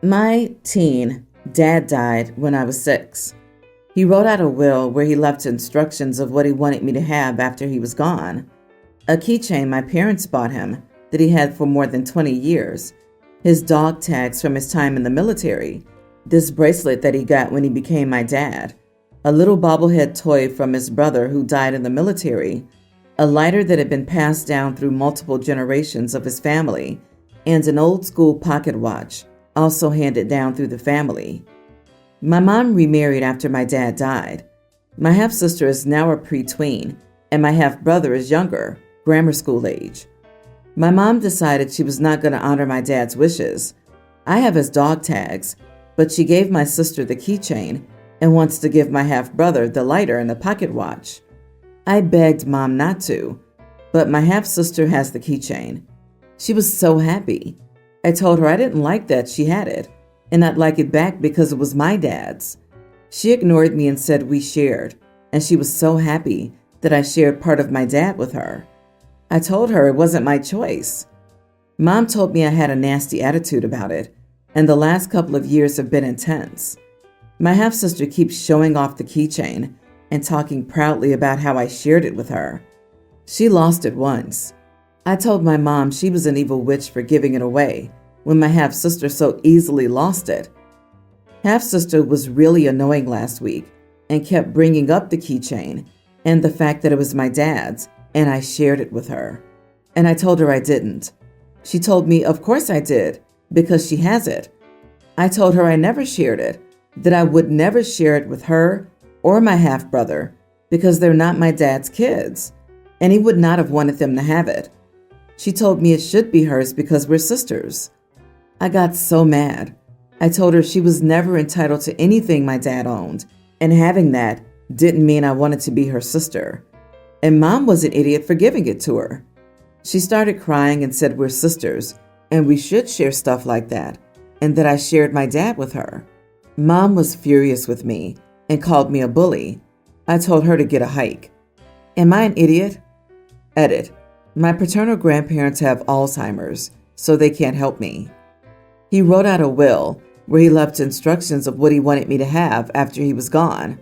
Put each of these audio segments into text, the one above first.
My teen dad died when I was 6. He wrote out a will where he left instructions of what he wanted me to have after he was gone. A keychain my parents bought him that he had for more than 20 years, his dog tags from his time in the military, this bracelet that he got when he became my dad, a little bobblehead toy from his brother who died in the military, a lighter that had been passed down through multiple generations of his family, and an old school pocket watch, also handed down through the family. My mom remarried after my dad died. My half-sister is now a pre-tween, and my half-brother is younger, grammar school age. My mom decided she was not going to honor my dad's wishes. I have his dog tags, but she gave my sister the keychain and wants to give my half-brother the lighter and the pocket watch. I begged Mom not to, but my half-sister has the keychain. She was so happy. I told her I didn't like that she had it, and I'd like it back because it was my dad's. She ignored me and said we shared, and she was so happy that I shared part of my dad with her. I told her it wasn't my choice. Mom told me I had a nasty attitude about it, and the last couple of years have been intense. My half-sister keeps showing off the keychain and talking proudly about how I shared it with her. She lost it once. I told my mom she was an evil witch for giving it away when my half-sister so easily lost it. Half-sister was really annoying last week and kept bringing up the keychain and the fact that it was my dad's, and I shared it with her. And I told her I didn't. She told me, of course I did, because she has it. I told her I never shared it, that I would never share it with her or my half-brother because they're not my dad's kids, and he would not have wanted them to have it. She told me it should be hers because we're sisters. I got so mad. I told her she was never entitled to anything my dad owned, and having that didn't mean I wanted to be her sister. And Mom was an idiot for giving it to her. She started crying and said we're sisters, and we should share stuff like that, and that I shared my dad with her. Mom was furious with me and called me a bully. I told her to get a hike. Am I an idiot? Edit. My paternal grandparents have Alzheimer's, so they can't help me. He wrote out a will where he left instructions of what he wanted me to have after he was gone.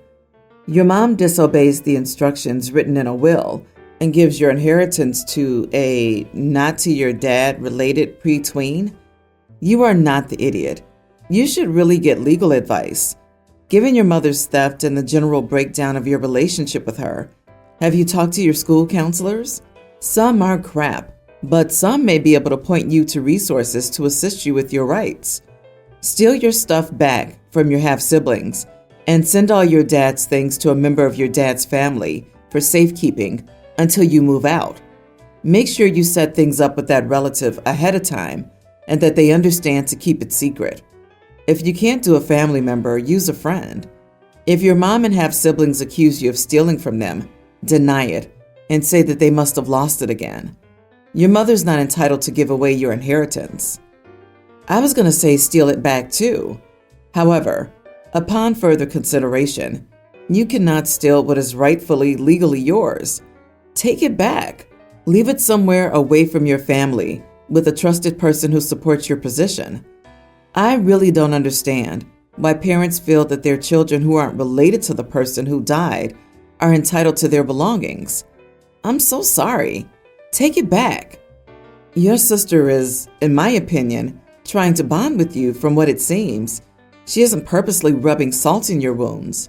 Your mom disobeys the instructions written in a will and gives your inheritance to a not to your dad related pre-tween. You are not the idiot. You should really get legal advice. Given your mother's theft and the general breakdown of your relationship with her, have you talked to your school counselors? Some are crap, but some may be able to point you to resources to assist you with your rights. Steal your stuff back from your half-siblings and send all your dad's things to a member of your dad's family for safekeeping until you move out. Make sure you set things up with that relative ahead of time and that they understand to keep it secret. If you can't do a family member, use a friend. If your mom and half-siblings accuse you of stealing from them, deny it and say that they must have lost it again. Your mother's not entitled to give away your inheritance. I was going to say steal it back too. However, upon further consideration, you cannot steal what is rightfully legally yours. Take it back. Leave it somewhere away from your family with a trusted person who supports your position. I really don't understand why parents feel that their children who aren't related to the person who died are entitled to their belongings. I'm so sorry. Take it back. Your sister is, in my opinion, trying to bond with you from what it seems. She isn't purposely rubbing salt in your wounds.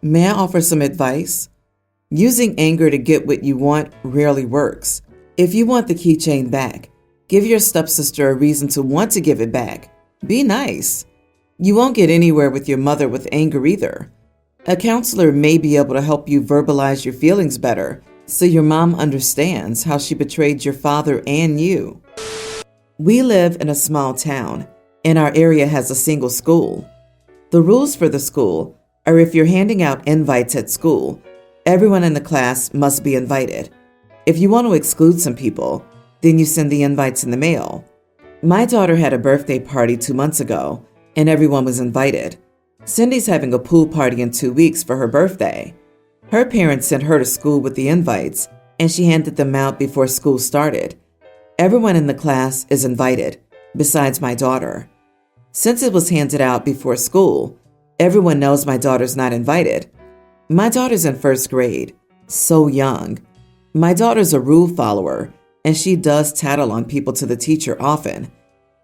May I offer some advice? Using anger to get what you want rarely works. If you want the keychain back, give your stepsister a reason to want to give it back. Be nice. You won't get anywhere with your mother with anger either. A counselor may be able to help you verbalize your feelings better so your mom understands how she betrayed your father and you. We live in a small town, and our area has a single school. The rules for the school are if you're handing out invites at school, everyone in the class must be invited. If you want to exclude some people, then you send the invites in the mail. My daughter had a birthday party 2 months ago, and everyone was invited. Cindy's having a pool party in 2 weeks for her birthday. Her parents sent her to school with the invites, and she handed them out before school started. Everyone in the class is invited, besides my daughter. Since it was handed out before school, everyone knows my daughter's not invited. My daughter's in first grade, so young. My daughter's a rule follower, and she does tattle on people to the teacher often.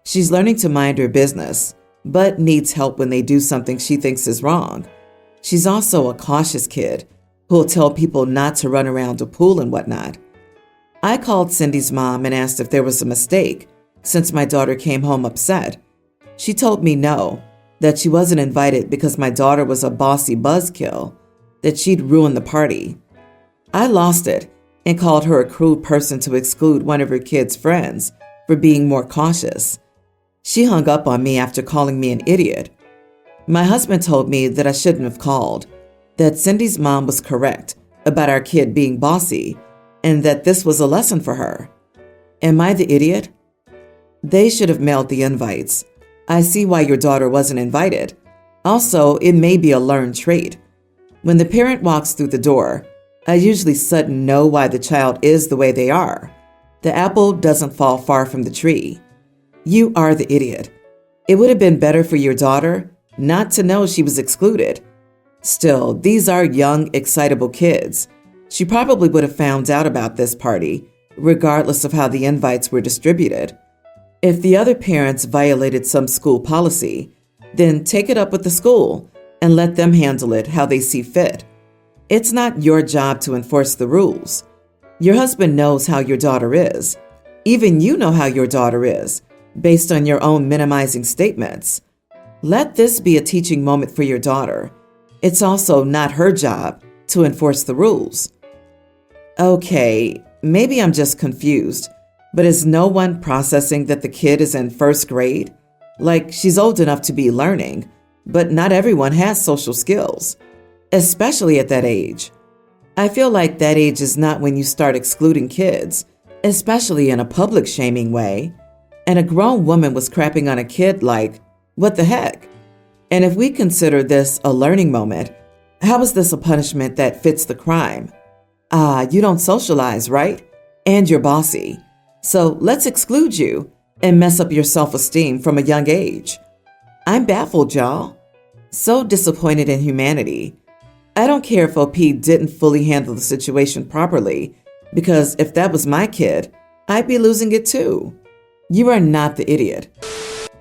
She's learning to mind her business, but needs help when they do something she thinks is wrong. She's also a cautious kid who'll tell people not to run around the pool and whatnot. I called Cindy's mom and asked if there was a mistake since my daughter came home upset. She told me no, that she wasn't invited because my daughter was a bossy buzzkill, that she'd ruin the party. I lost it and called her a crude person to exclude one of her kids' friends for being more cautious. She hung up on me after calling me an idiot. My husband told me that I shouldn't have called, that Cindy's mom was correct about our kid being bossy, and that this was a lesson for her. Am I the idiot? They should have mailed the invites. I see why your daughter wasn't invited. Also, it may be a learned trait. When the parent walks through the door, I usually suddenly know why the child is the way they are. The apple doesn't fall far from the tree. You are the idiot. It would have been better for your daughter not to know she was excluded. Still, these are young, excitable kids. She probably would have found out about this party, regardless of how the invites were distributed. If the other parents violated some school policy, then take it up with the school and let them handle it how they see fit. It's not your job to enforce the rules. Your husband knows how your daughter is. Even you know how your daughter is, based on your own minimizing statements. Let this be a teaching moment for your daughter. It's also not her job to enforce the rules. Okay, maybe I'm just confused, but is no one processing that the kid is in first grade? Like, she's old enough to be learning, but not everyone has social skills, especially at that age. I feel like that age is not when you start excluding kids, especially in a public shaming way. And a grown woman was crapping on a kid like, what the heck? And if we consider this a learning moment, how is this a punishment that fits the crime? You don't socialize, right? And you're bossy. So let's exclude you and mess up your self-esteem from a young age. I'm baffled, y'all. So disappointed in humanity. I don't care if OP didn't fully handle the situation properly, because if that was my kid, I'd be losing it too. You are not the idiot.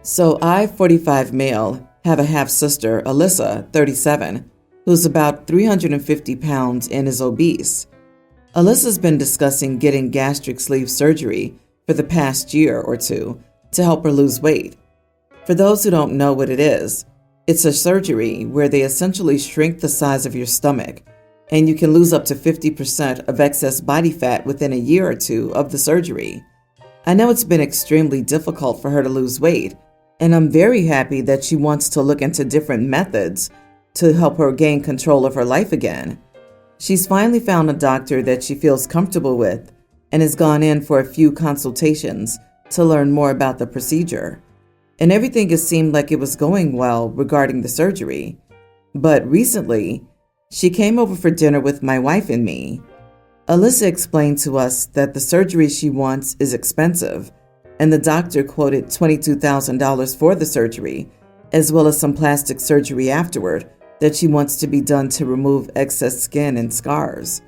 So I, 45 male, have a half-sister, Alyssa, 37, who's about 350 pounds and is obese. Alyssa's been discussing getting gastric sleeve surgery for the past year or two to help her lose weight. For those who don't know what it is, it's a surgery where they essentially shrink the size of your stomach, and you can lose up to 50% of excess body fat within a year or two of the surgery. I know it's been extremely difficult for her to lose weight, and I'm very happy that she wants to look into different methods to help her gain control of her life again. She's finally found a doctor that she feels comfortable with and has gone in for a few consultations to learn more about the procedure. And everything has seemed like it was going well regarding the surgery. But recently, she came over for dinner with my wife and me. Alyssa explained to us that the surgery she wants is expensive, and the doctor quoted $22,000 for the surgery, as well as some plastic surgery afterward that she wants to be done to remove excess skin and scars.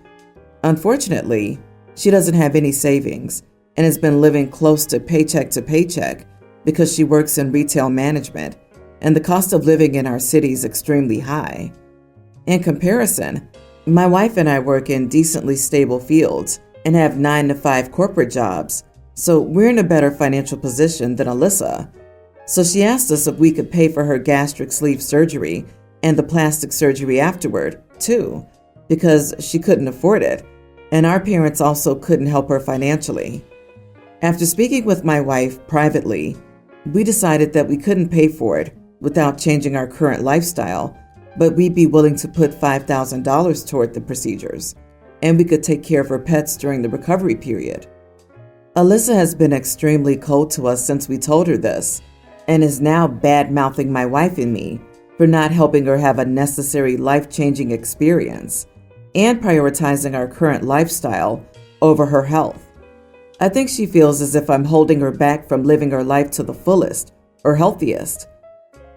Unfortunately, she doesn't have any savings and has been living close to paycheck because she works in retail management, and the cost of living in our city is extremely high. In comparison, my wife and I work in decently stable fields and have 9-to-5 corporate jobs, so we're in a better financial position than Alyssa. So she asked us if we could pay for her gastric sleeve surgery and the plastic surgery afterward, too, because she couldn't afford it, and our parents also couldn't help her financially. After speaking with my wife privately, we decided that we couldn't pay for it without changing our current lifestyle, but we'd be willing to put $5,000 toward the procedures, and we could take care of her pets during the recovery period. Alyssa has been extremely cold to us since we told her this, and is now bad-mouthing my wife and me for not helping her have a necessary life-changing experience and prioritizing our current lifestyle over her health. I think she feels as if I'm holding her back from living her life to the fullest or healthiest,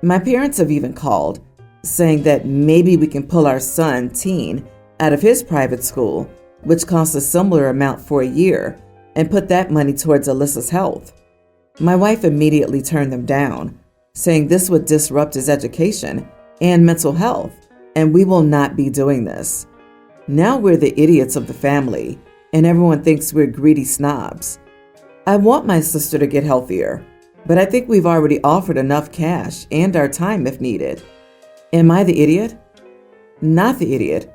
My parents have even called, saying that maybe we can pull our son, Teen, out of his private school, which costs a similar amount for a year, and put that money towards Alyssa's health. My wife immediately turned them down, saying this would disrupt his education and mental health, and we will not be doing this. Now we're the idiots of the family, and everyone thinks we're greedy snobs. I want my sister to get healthier, but I think we've already offered enough cash and our time if needed. Am I the idiot? Not the idiot.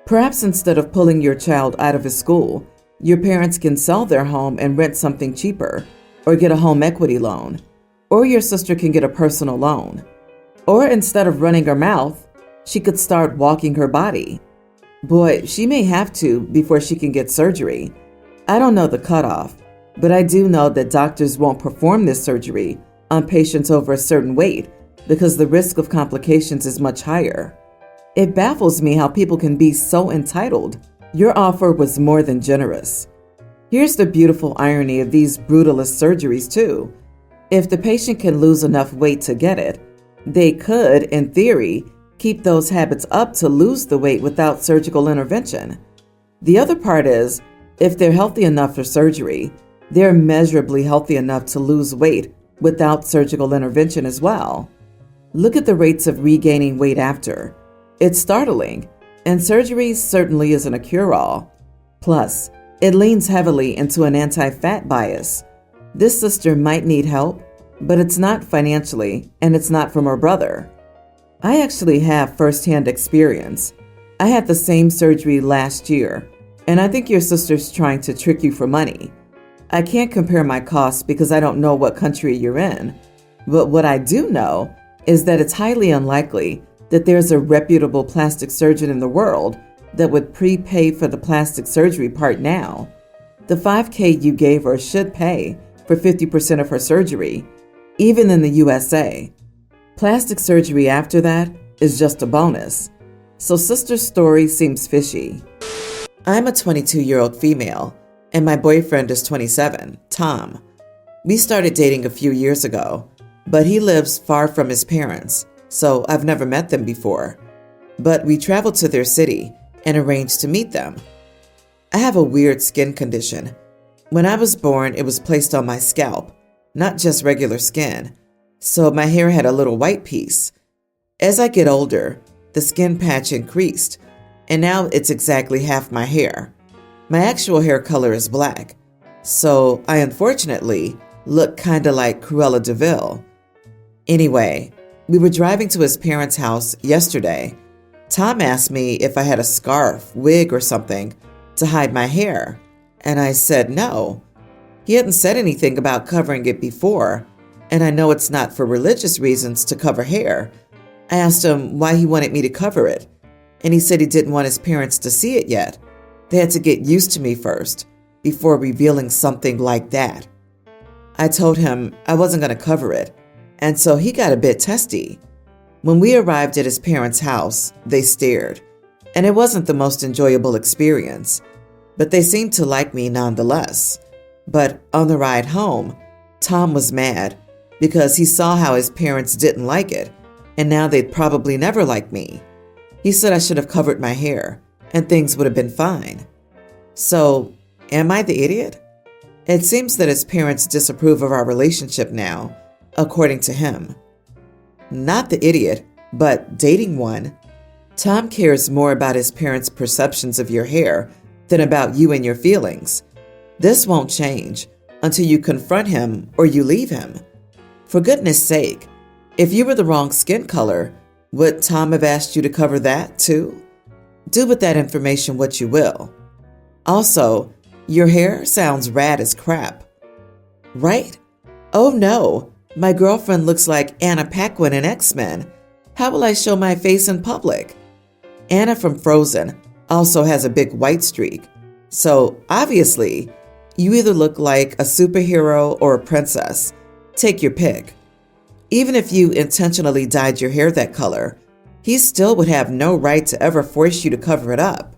Perhaps instead of pulling your child out of his school, your parents can sell their home and rent something cheaper, or get a home equity loan, or your sister can get a personal loan. Or instead of running her mouth, she could start walking her body. Boy, she may have to before she can get surgery. I don't know the cutoff, but I do know that doctors won't perform this surgery on patients over a certain weight because the risk of complications is much higher. It baffles me how people can be so entitled. Your offer was more than generous. Here's the beautiful irony of these brutalist surgeries too. If the patient can lose enough weight to get it, they could, in theory, keep those habits up to lose the weight without surgical intervention. The other part is, if they're healthy enough for surgery, they're measurably healthy enough to lose weight without surgical intervention as well. Look at the rates of regaining weight after. It's startling, and surgery certainly isn't a cure-all. Plus, it leans heavily into an anti-fat bias. This sister might need help, but it's not financially, and it's not from her brother. I actually have first-hand experience. I had the same surgery last year, and I think your sister's trying to trick you for money. I can't compare my costs because I don't know what country you're in, but what I do know is that it's highly unlikely that there's a reputable plastic surgeon in the world that would prepay for the plastic surgery part now. The $5,000 you gave her should pay for 50% of her surgery, even in the USA. Plastic surgery after that is just a bonus. So sister's story seems fishy. I'm a 22-year-old female, and my boyfriend is 27, Tom. We started dating a few years ago, but he lives far from his parents, so I've never met them before. But we traveled to their city and arranged to meet them. I have a weird skin condition. When I was born, it was placed on my scalp, not just regular skin, so my hair had a little white piece. As I get older, the skin patch increased, and now it's exactly half my hair. My actual hair color is black, so I unfortunately look kinda like Cruella de Vil. Anyway, we were driving to his parents' house yesterday. Tom asked me if I had a scarf, wig, or something to hide my hair, and I said no. He hadn't said anything about covering it before, and I know it's not for religious reasons to cover hair. I asked him why he wanted me to cover it, and he said he didn't want his parents to see it yet. They had to get used to me first, before revealing something like that. I told him I wasn't going to cover it, and so he got a bit testy. When we arrived at his parents' house, they stared, and it wasn't the most enjoyable experience, but they seemed to like me nonetheless. But on the ride home, Tom was mad because he saw how his parents didn't like it, and now they'd probably never like me. He said I should have covered my hair, and things would have been fine. So, am I the idiot? It seems that his parents disapprove of our relationship now, according to him. Not the idiot, but dating one. Tom cares more about his parents' perceptions of your hair than about you and your feelings. This won't change until you confront him or you leave him. For goodness sake, if you were the wrong skin color, would Tom have asked you to cover that too? Do with that information what you will. Also, your hair sounds rad as crap. Right? Oh no, my girlfriend looks like Anna Paquin in X-Men. How will I show my face in public? Anna from Frozen also has a big white streak. So obviously, you either look like a superhero or a princess. Take your pick. Even if you intentionally dyed your hair that color, he still would have no right to ever force you to cover it up.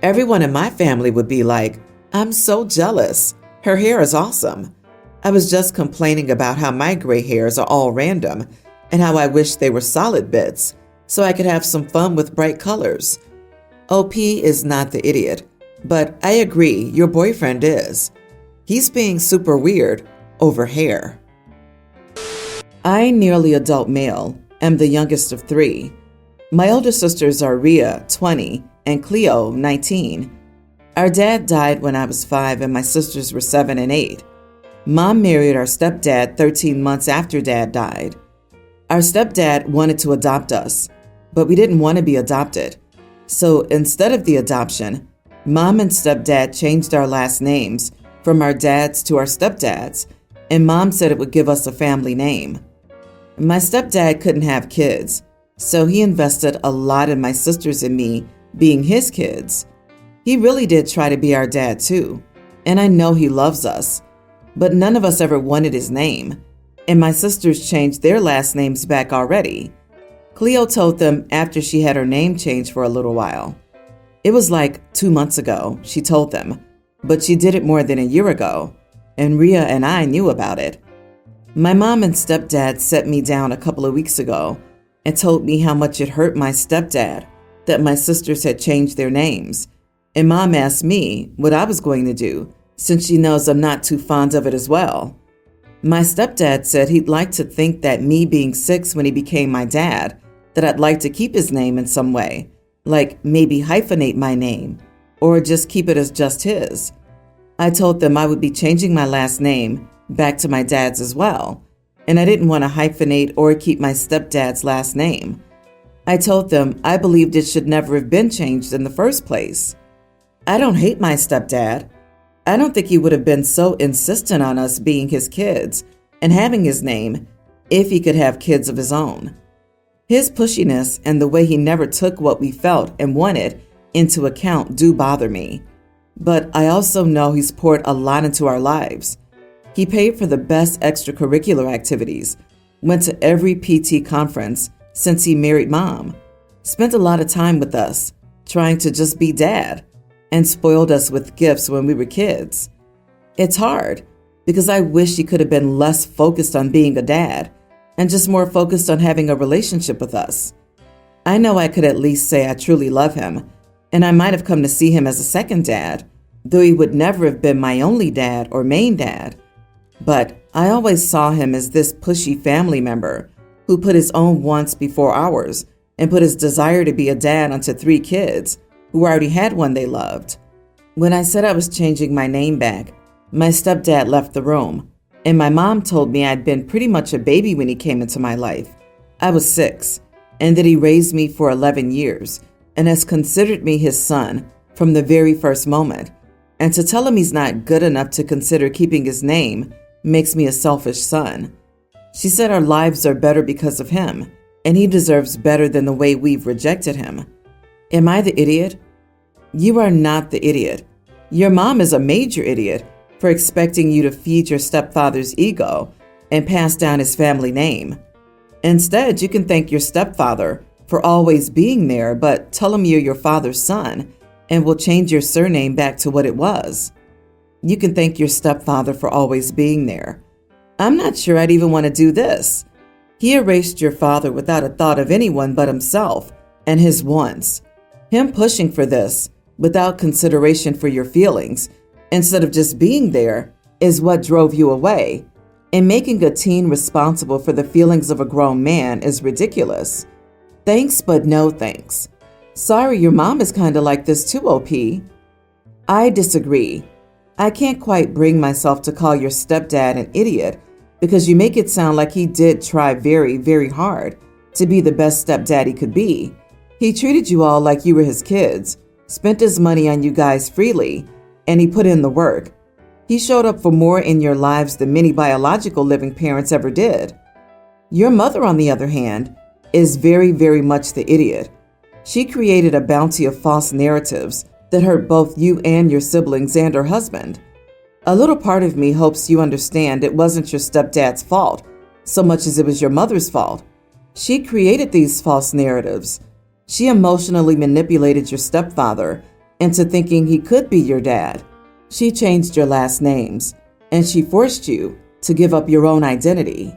Everyone in my family would be like, I'm so jealous. Her hair is awesome. I was just complaining about how my gray hairs are all random, and how I wish they were solid bits so I could have some fun with bright colors. OP is not the idiot, but I agree your boyfriend is. He's being super weird over hair. I, nearly adult male, am the youngest of 3. My older sisters are Rhea, 20, and Cleo, 19. Our dad died when I was 5 and my sisters were 7 and 8. Mom married our stepdad 13 months after Dad died. Our stepdad wanted to adopt us, but we didn't want to be adopted. So instead of the adoption, Mom and stepdad changed our last names from our dad's to our stepdad's, and Mom said it would give us a family name. My stepdad couldn't have kids, so he invested a lot in my sisters and me being his kids. He really did try to be our dad too, and I know he loves us, but none of us ever wanted his name, and my sisters changed their last names back already. Cleo told them after she had her name changed for a little while. It was like 2 months ago, she told them, but she did it more than a year ago, and Rhea and I knew about it. My mom and stepdad set me down a couple of weeks ago and told me how much it hurt my stepdad that my sisters had changed their names, and Mom asked me what I was going to do since she knows I'm not too fond of it as well. My stepdad said he'd like to think that me being 6 when he became my dad, that I'd like to keep his name in some way, like maybe hyphenate my name, or just keep it as just his. I told them I would be changing my last name back to my dad's as well, and I didn't want to hyphenate or keep my stepdad's last name. I told them I believed it should never have been changed in the first place. I don't hate my stepdad. I don't think he would have been so insistent on us being his kids and having his name if he could have kids of his own. His pushiness and the way he never took what we felt and wanted into account do bother me. But I also know he's poured a lot into our lives. He paid for the best extracurricular activities, went to every PT conference since he married Mom, spent a lot of time with us, trying to just be dad, and spoiled us with gifts when we were kids. It's hard because I wish he could have been less focused on being a dad and just more focused on having a relationship with us. I know I could at least say I truly love him, and I might have come to see him as a second dad, though he would never have been my only dad or main dad. But I always saw him as this pushy family member who put his own wants before ours and put his desire to be a dad onto 3 kids who already had one they loved. When I said I was changing my name back, my stepdad left the room, and my mom told me I'd been pretty much a baby when he came into my life. I was 6, and that he raised me for 11 years and has considered me his son from the very first moment. And to tell him he's not good enough to consider keeping his name makes me a selfish son. She said our lives are better because of him, and he deserves better than the way we've rejected him. Am I the idiot? You are not the idiot. Your mom is a major idiot for expecting you to feed your stepfather's ego and pass down his family name. Instead, you can thank your stepfather for always being there, but tell him you're your father's son and will change your surname back to what it was. You can thank your stepfather for always being there. I'm not sure I'd even want to do this. He erased your father without a thought of anyone but himself and his wants. Him pushing for this without consideration for your feelings, instead of just being there, is what drove you away. And making a teen responsible for the feelings of a grown man is ridiculous. Thanks, but no thanks. Sorry, your mom is kind of like this too, OP. I disagree. I can't quite bring myself to call your stepdad an idiot because you make it sound like he did try very, very hard to be the best stepdad he could be. He treated you all like you were his kids, spent his money on you guys freely, and he put in the work. He showed up for more in your lives than many biological living parents ever did. Your mother, on the other hand, is very, very much the idiot. She created a bounty of false narratives that hurt both you and your siblings and her husband. A little part of me hopes you understand it wasn't your stepdad's fault so much as it was your mother's fault. She created these false narratives. She emotionally manipulated your stepfather into thinking he could be your dad. She changed your last names, and she forced you to give up your own identity.